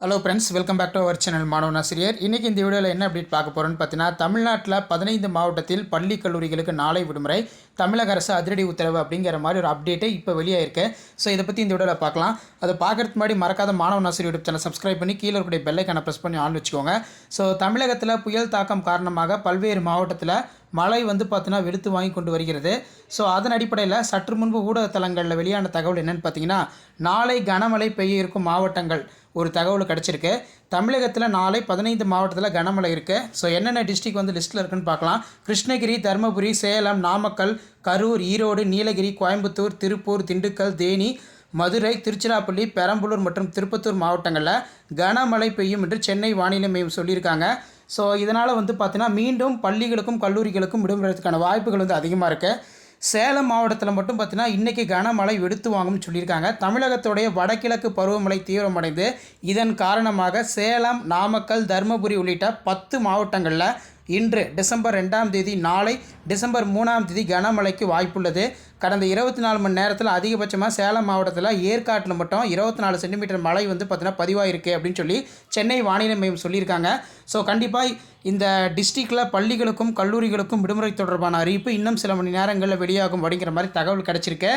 Hello friends, welcome back to our channel Manavan Asiriyar. இன்றைக்கி இந்த வீடியோவில் என்ன அப்டேட் பார்க்க போகிறோன்னு பார்த்தீங்கன்னா, தமிழ்நாட்டில் 15 மாவட்டத்தில் பள்ளி கல்லூரிகளுக்கு நாளை விடுமுறை, தமிழக அரசு அதிரடி உத்தரவு அப்படிங்கிற மாதிரி ஒரு அப்டேட்டு இப்போ வெளியாயிருக்கு. ஸோ இதை பற்றி இந்த வீடியோவில் பார்க்கலாம். அதை பார்க்குறதுக்கு முன்னாடி மறக்காத மாணவன் ஆசிரியர் யூடியூப் சேனல் சப்ஸ்கிரைப் பண்ணி கீழே இருக்கக்கூடிய பெல்லைக்கான ப்ரெஸ் பண்ணி ஆன் வச்சுக்கோங்க. ஸோ தமிழகத்தில் புயல் தாக்கம் காரணமாக பல்வேறு மாவட்டத்தில் மழை பார்த்தீங்கன்னா வெளுத்து வாங்கி கொண்டு வருகிறது. ஸோ அதன் அடிப்படையில் சற்று முன்பு ஊடகத்தலங்களில் வெளியான தகவல் என்னென்னு பார்த்தீங்கன்னா, நாளை கனமழை பெய்ய இருக்கும் மாவட்டங்கள் ஒரு தகவல் கிடச்சிருக்கு. தமிழகத்தில் நாளை 15 மாவட்டத்தில் கனமழை இருக்குது. ஸோ என்னென்ன டிஸ்ட்ரிக் லிஸ்ட்டில் இருக்குன்னு பார்க்கலாம். கிருஷ்ணகிரி, தருமபுரி, சேலம், நாமக்கல், கரூர், ஈரோடு, நீலகிரி, கோயம்புத்தூர், திருப்பூர், திண்டுக்கல், தேனி, மதுரை, திருச்சிராப்பள்ளி, பெரம்பலூர் மற்றும் திருப்பத்தூர் மாவட்டங்களில் கனமழை பெய்யும் என்று சென்னை வானிலை மையம் சொல்லியிருக்காங்க. ஸோ இதனால் பார்த்தீங்கன்னா மீண்டும் பள்ளிகளுக்கும் கல்லூரிகளுக்கும் விடுமுறைக்கான வாய்ப்புகள் அதிகமாக இருக்குது. சேலம் மாவட்டத்தில் மட்டும் பார்த்தீங்கன்னா இன்றைக்கி கனமழை வெடுத்து வாங்கும்னு சொல்லியிருக்காங்க. தமிழகத்துடைய வடகிழக்கு பருவமழை தீவிரமடைந்து இதன் காரணமாக சேலம், நாமக்கல், தருமபுரி உள்ளிட்ட 10 மாவட்டங்களில் இன்று டிசம்பர் 2ஆம் தேதி, நாளை டிசம்பர் 3ஆம் தேதி கனமழைக்கு வாய்ப்புள்ளது. கடந்த 24 மணி நேரத்தில் அதிகபட்சமாக சேலம் மாவட்டத்தில் ஏற்காட்டில் மட்டும் 24 சென்டிமீட்டர் மழை பார்த்தீங்கன்னா பதிவாயிருக்கு அப்படின்னு சொல்லி சென்னை வானிலை மையம் சொல்லியிருக்காங்க. ஸோ கண்டிப்பாக இந்த டிஸ்ட்ரிக்டில் பள்ளிகளுக்கும் கல்லூரிகளுக்கும் விடுமுறை தொடர்பான அறிவிப்பு இன்னும் சில மணி நேரங்களில் வெளியாகும் அப்படிங்கிற மாதிரி தகவல் கிடச்சிருக்கு.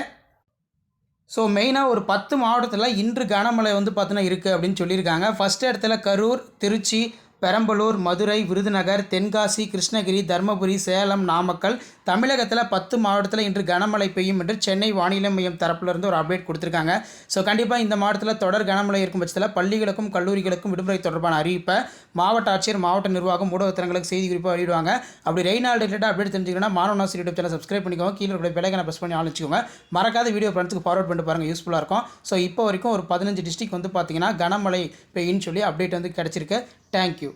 ஸோ மெயினாக ஒரு 10 மாவட்டத்தில் இன்று கனமழை பார்த்தீங்கன்னா இருக்குது அப்படின்னு சொல்லியிருக்காங்க. ஃபஸ்ட் இடத்துல கரூர், திருச்சி, பெரம்பலூர், மதுரை, விருதுநகர், தென்காசி, கிருஷ்ணகிரி, தருமபுரி, சேலம், நாமக்கல். தமிழகத்தில் 10 மாவட்டத்தில் இன்று கனமழை பெய்யும் என்று சென்னை வானிலை மையம் தரப்பிலிருந்து ஒரு அப்டேட் கொடுத்துருக்காங்க. ஸோ கண்டிப்பாக இந்த மாவட்டத்தில் தொடர் கனமழை இருக்கும் பட்சத்தில் பள்ளிகளுக்கும் கல்லூரிகளுக்கும் விடுமுறை தொடர்பான அறிவிப்பை மாவட்ட ஆட்சியர், மாவட்ட நிர்வாகம், ஊடகத்தினங்களுக்கு செய்தி குறிப்பாக வெளியிடுவாங்க. அப்படி ரெய்னால் ரிலேட்டடாக அப்டேட் தெரிஞ்சுக்கணும்னா மாணவன் ஆசிரியர் யூடியூப் சேனல் சப்ஸ்கிரைப் பண்ணிக்கோங்க. கீழே இருக்கிற பெல்லைக்கான ப்ரெஸ் பண்ணி ஆன் வச்சுக்கோங்க. மறக்காத வீடியோ ஃப்ரெண்ட்ஸுக்கு ஃபார்வர்ட் பண்ணிட்டு பாருங்கள், யூஸ்ஃபுல்லாக இருக்கும். ஸோ இப்போ வரைக்கும் ஒரு 15 டிஸ்ட்ரிக்ட் பார்த்தீங்கன்னா கனமழை பெய்யுன்னு சொல்லி அப்டேட் கிடச்சிருக்கு. தேங்க்யூ.